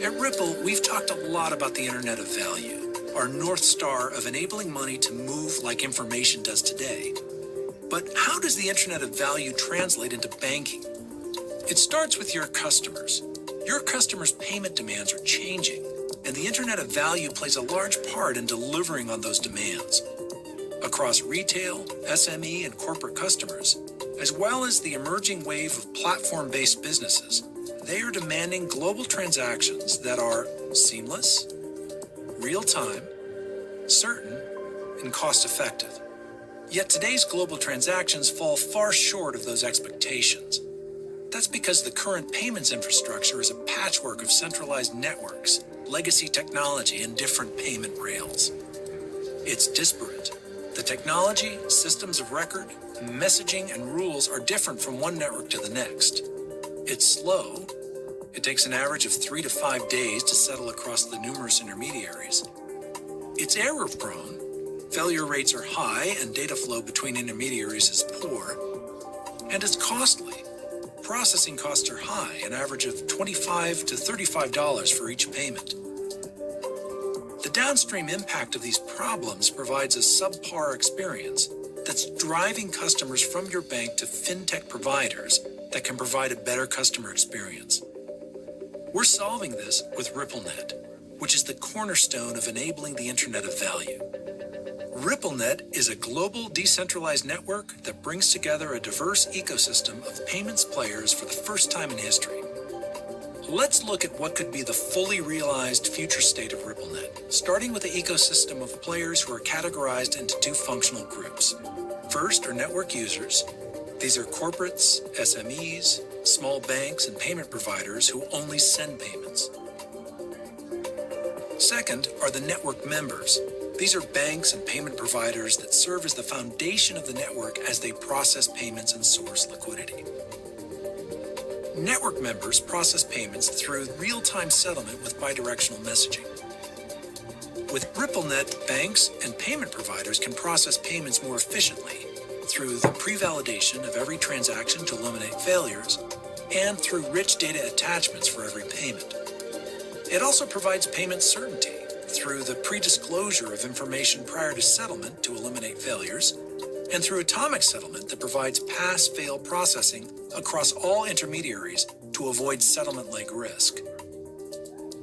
At Ripple, we've talked a lot about the Internet of Value, our North Star of enabling money to move like information does today. But how does the Internet of Value translate into banking? It starts with your customers. Your customers' payment demands are changing, and the Internet of Value plays a large part in delivering on those demands. Across retail, SME, and corporate customers, as well as the emerging wave of platform-based businesses, they are demanding global transactions that are seamless, real-time, certain, and cost-effective. Yet today's global transactions fall far short of those expectations. That's because the current payments infrastructure is a patchwork of centralized networks, legacy technology, and different payment rails. It's disparate. The technology, systems of record, messaging, and rules are different from one network to the next. It's slow. It takes an average of 3 to 5 days to settle across the numerous intermediaries. It's error-prone. Failure rates are high and data flow between intermediaries is poor. And it's costly. Processing costs are high, an average of $25 to $35 for each payment. The downstream impact of these problems provides a subpar experience that's driving customers from your bank to fintech providers that can provide a better customer experience. We're solving this with RippleNet, which is the cornerstone of enabling the Internet of Value. RippleNet is a global decentralized network that brings together a diverse ecosystem of payments players for the first time in history. Let's look at what could be the fully realized future state of RippleNet, starting with the ecosystem of players who are categorized into two functional groups. First are network users. These are corporates, SMEs, small banks, and payment providers who only send payments. Second are the network members. These are banks and payment providers that serve as the foundation of the network as they process payments and source liquidity. Network members process payments through real-time settlement with bidirectional messaging. With RippleNet, banks and payment providers can process payments more efficiently through the pre-validation of every transaction to eliminate failures and through rich data attachments for every payment. It also provides payment certainty through the pre-disclosure of information prior to settlement to eliminate failures, and through atomic settlement that provides pass-fail processing across all intermediaries to avoid settlement-leg risk.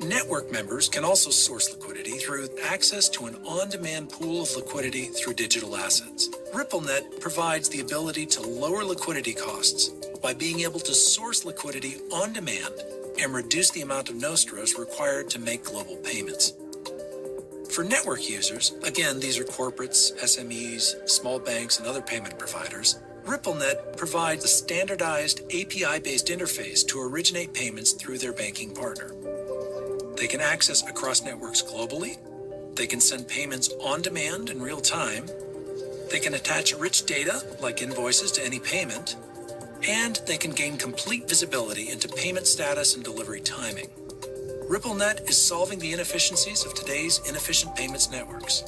Network members can also source liquidity through access to an on-demand pool of liquidity through digital assets. RippleNet provides the ability to lower liquidity costs by being able to source liquidity on demand and reduce the amount of nostros required to make global payments. For network users, again, these are corporates, SMEs, small banks, and other payment providers, RippleNet provides a standardized API-based interface to originate payments through their banking partner. They can access across networks globally. They can send payments on demand in real time. They can attach rich data, like invoices, to any payment. And they can gain complete visibility into payment status and delivery timing. RippleNet is solving the inefficiencies of today's inefficient payments networks.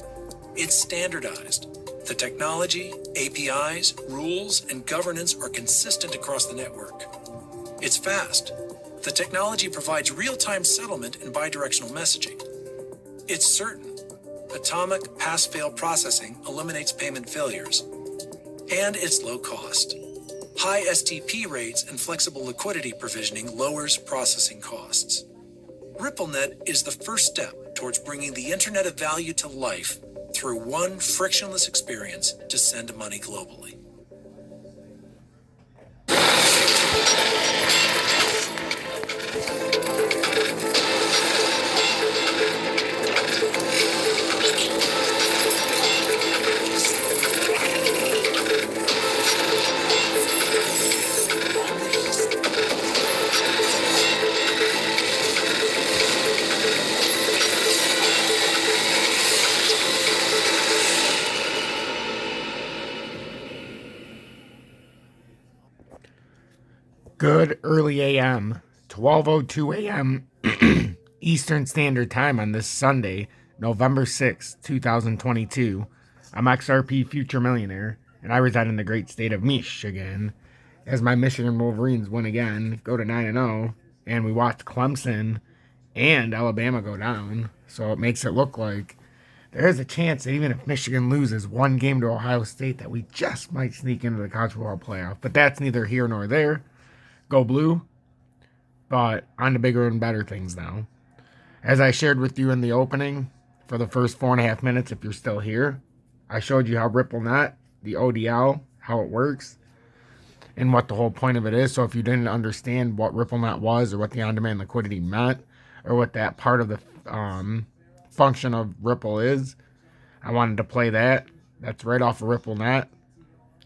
It's standardized. The technology, APIs, rules, and governance are consistent across the network. It's fast. The technology provides real-time settlement and bidirectional messaging. It's certain. Atomic pass-fail processing eliminates payment failures. And it's low cost. High STP rates and flexible liquidity provisioning lowers processing costs. RippleNet is the first step towards bringing the Internet of Value to life through one frictionless experience to send money globally. Good early AM, 12:02 AM Eastern Standard Time on this Sunday, November 6, 2022. I'm XRP Future Millionaire, and I reside in the great state of Michigan. As my Michigan Wolverines win again, go to 9-0, and we watched Clemson and Alabama go down. So it makes it look like there is a chance that even if Michigan loses one game to Ohio State, that we just might sneak into the college football playoff. But that's neither here nor there. Go blue. But on to bigger and better things now. As I shared with you in the opening, for the first 4.5 minutes, if you're still here, I showed you how RippleNet, the ODL, how it works, and what the whole point of it is. So if you didn't understand what RippleNet was, or what the on-demand liquidity meant, or what that part of the function of Ripple is, I wanted to play that. That's right off of RippleNet,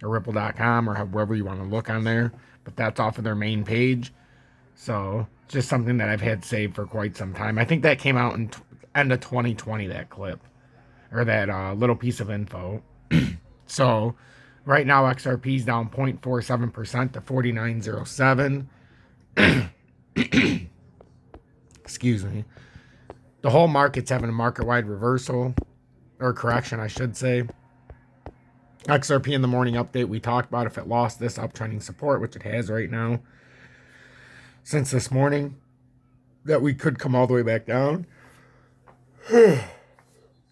or Ripple.com, or wherever you want to look on there. But that's off of their main page. So just something that I've had saved for quite some time. I think that came out in end of 2020, that clip, or that little piece of info. So right now XRP is down 0.47% to 49.07. Excuse me. The whole market's having a market-wide reversal, or correction, I should say. XRP in the morning update, we talked about if it lost this uptrending support, which it has right now, since this morning, that we could come all the way back down.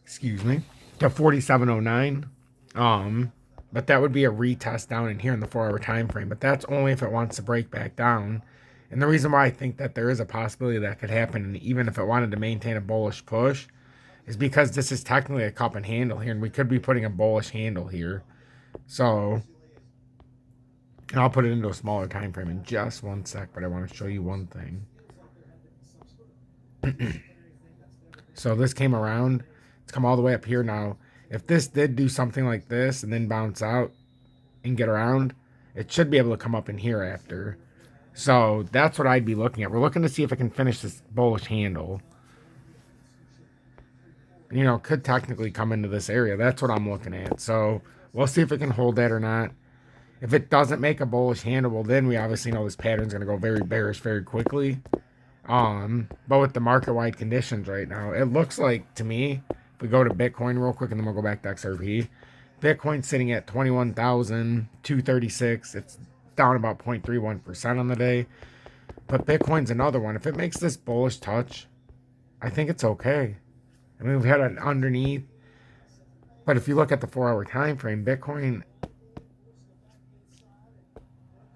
Excuse me. To 47.09. But that would be a retest down in here in the 4-hour time frame. But that's only if it wants to break back down. And the reason why I think that there is a possibility that could happen, and even if it wanted to maintain a bullish push, is because this is technically a cup and handle here, and we could be putting a bullish handle here. So, and I'll put it into a smaller time frame in just one sec, but I want to show you one thing. So this came around. It's come all the way up here now. If this did do something like this and then bounce out and get around, it should be able to come up in here after. So that's what I'd be looking at. We're looking to see if it can finish this bullish handle. You know, could technically come into this area. That's what I'm looking at. So we'll see if it can hold that or not. If it doesn't make a bullish handle, well, then we obviously know this pattern's going to go very bearish very quickly. But with the market-wide conditions right now, it looks like, to me, if we go to Bitcoin real quick and then we'll go back to XRP, Bitcoin's sitting at 21,236. It's down about 0.31% on the day. But Bitcoin's another one. If it makes this bullish touch, I think it's okay. I mean, we've had it underneath. But if you look at the 4-hour time frame, Bitcoin,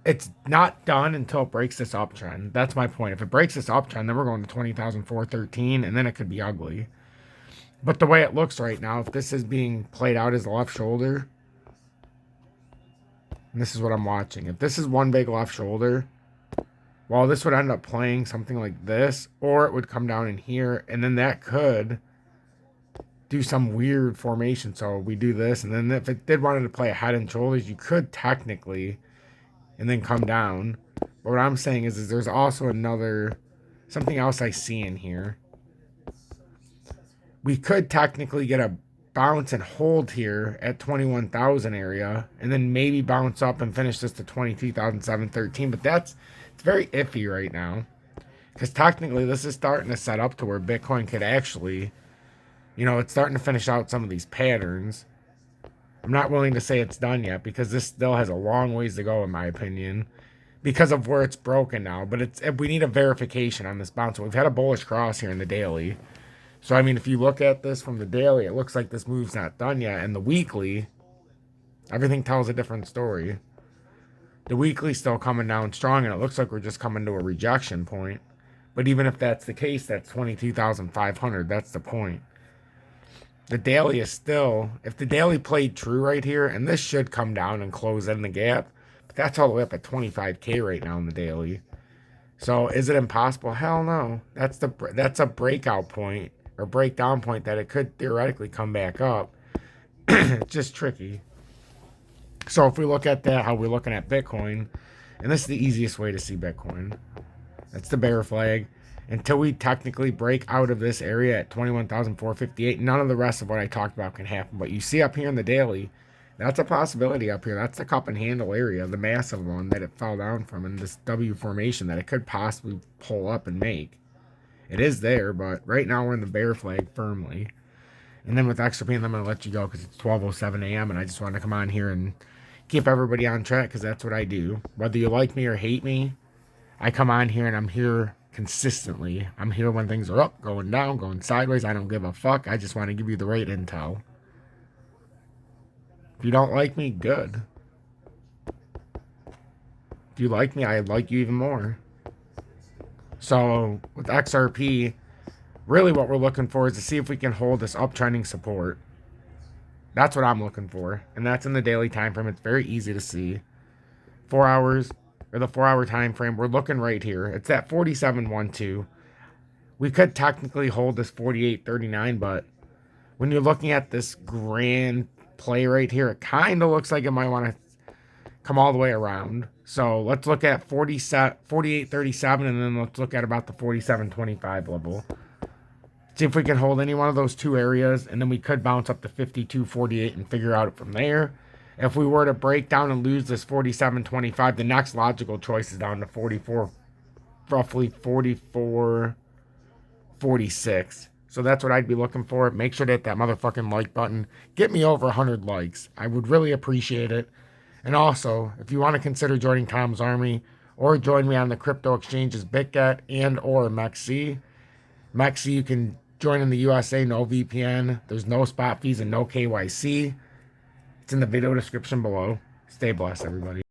it's not done until it breaks this uptrend. That's my point. If it breaks this uptrend, then we're going to 20,413, and then it could be ugly. But the way it looks right now, if this is being played out as the left shoulder, and this is what I'm watching. If this is one big left shoulder, well, this would end up playing something like this, or it would come down in here, and then that could do some weird formation. So we do this, and then if it did want to play a head and shoulders, you could technically, and then come down. But what I'm saying is there's also something else I see in here. We could technically get a bounce and hold here at 21,000 area, and then maybe bounce up and finish this to 22,713. But it's very iffy right now, because technically this is starting to set up to where Bitcoin could actually, you know, it's starting to finish out some of these patterns. I'm not willing to say it's done yet, because this still has a long ways to go, in my opinion, because of where it's broken now. But we need a verification on this bounce. We've had a bullish cross here in the daily. So, I mean, if you look at this from the daily, it looks like this move's not done yet. And the weekly, everything tells a different story. The weekly's still coming down strong, and it looks like we're just coming to a rejection point. But even if that's the case, that's 22,500. That's the point. The daily is still, if the daily played true right here, and this should come down and close in the gap, but that's all the way up at 25K right now in the daily. So is it impossible? Hell no. That's a breakout point, or breakdown point, that it could theoretically come back up. It's just tricky. So if we look at that, how we're looking at Bitcoin, and this is the easiest way to see Bitcoin. That's the bear flag. Until we technically break out of this area at 21,458, none of the rest of what I talked about can happen. But you see up here in the daily, that's a possibility up here. That's the cup and handle area, the massive one that it fell down from in this W formation that it could possibly pull up and make. It is there, but right now we're in the bear flag firmly. And then with XRP, and I'm going to let you go because it's 12:07 a.m. and I just wanted to come on here and keep everybody on track, because that's what I do. Whether you like me or hate me, I come on here and I'm here consistently. I'm here when things are up, going down, going sideways. I don't give a fuck. I just want to give you the right intel. If you don't like me, good. If you like me, I like you even more. So with XRP, really what we're looking for is to see if we can hold this uptrending support. That's what I'm looking for. And that's in the daily time frame. It's very easy to see. 4 hours, or the 4 hour time frame, we're looking right here. It's at 47.12. We could technically hold this 48.39, but when you're looking at this grand play right here, it kind of looks like it might want to come all the way around. So let's look at 48.37, and then let's look at about the 47.25 level. See if we can hold any one of those two areas, and then we could bounce up to 52.48 and figure out from there. If we were to break down and lose this 47.25, the next logical choice is down to 44, roughly 44.46. So that's what I'd be looking for. Make sure to hit that motherfucking like button. Get me over 100 likes. I would really appreciate it. And also, if you want to consider joining Tom's Army or join me on the crypto exchanges BitGet and or MEXC. MEXC, you can join in the USA, no VPN. There's no spot fees and no KYC. It's in the video description below. Stay blessed, everybody.